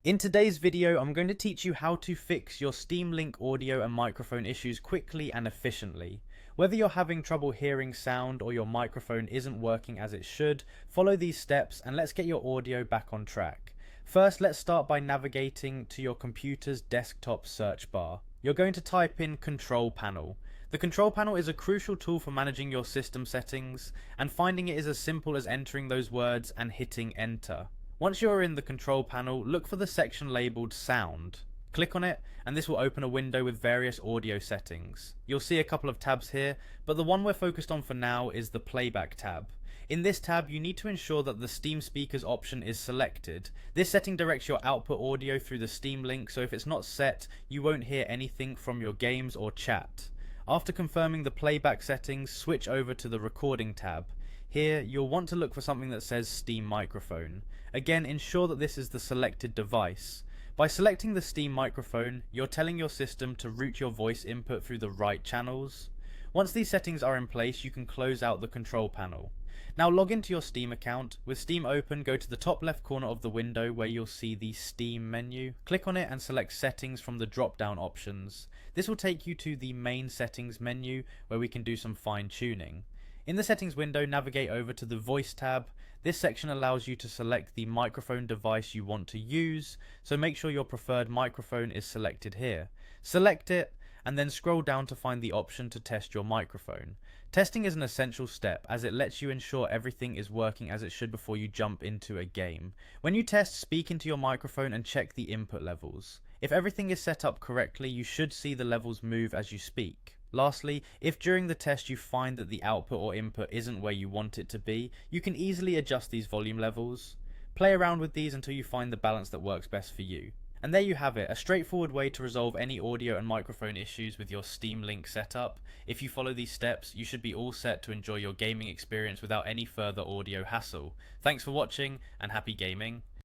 In today's video, I'm going to teach you how to fix your Steam Link audio and microphone issues quickly and efficiently. Whether you're having trouble hearing sound or your microphone isn't working as it should, follow these steps and let's get your audio back on track. First, let's start by navigating to your computer's desktop search bar. You're going to type in Control Panel. The Control Panel is a crucial tool for managing your system settings, and finding it is as simple as entering those words and hitting Enter. Once you're in the control panel, look for the section labelled Sound. Click on it and this will open a window with various audio settings. You'll see a couple of tabs here, but the one we're focused on for now is the Playback tab. In this tab, you need to ensure that the Steam Speakers option is selected. This setting directs your output audio through the Steam Link, so if it's not set, you won't hear anything from your games or chat. After confirming the playback settings, switch over to the Recording tab. Here, you'll want to look for something that says Steam Microphone. Again, ensure that this is the selected device. By selecting the Steam Microphone, you're telling your system to route your voice input through the right channels. Once these settings are in place, you can close out the control panel. Now log into your Steam account. With Steam open, go to the top left corner of the window where you'll see the Steam menu. Click on it and select Settings from the drop-down options. This will take you to the main settings menu where we can do some fine-tuning. In the settings window, navigate over to the Voice tab. This section allows you to select the microphone device you want to use, so make sure your preferred microphone is selected here. Select it, and then scroll down to find the option to test your microphone. Testing is an essential step as it lets you ensure everything is working as it should before you jump into a game. When you test, speak into your microphone and check the input levels. If everything is set up correctly, you should see the levels move as you speak. Lastly, if during the test you find that the output or input isn't where you want it to be, you can easily adjust these volume levels. Play around with these until you find the balance that works best for you. And there you have it, a straightforward way to resolve any audio and microphone issues with your Steam Link setup. If you follow these steps, you should be all set to enjoy your gaming experience without any further audio hassle. Thanks for watching, and happy gaming.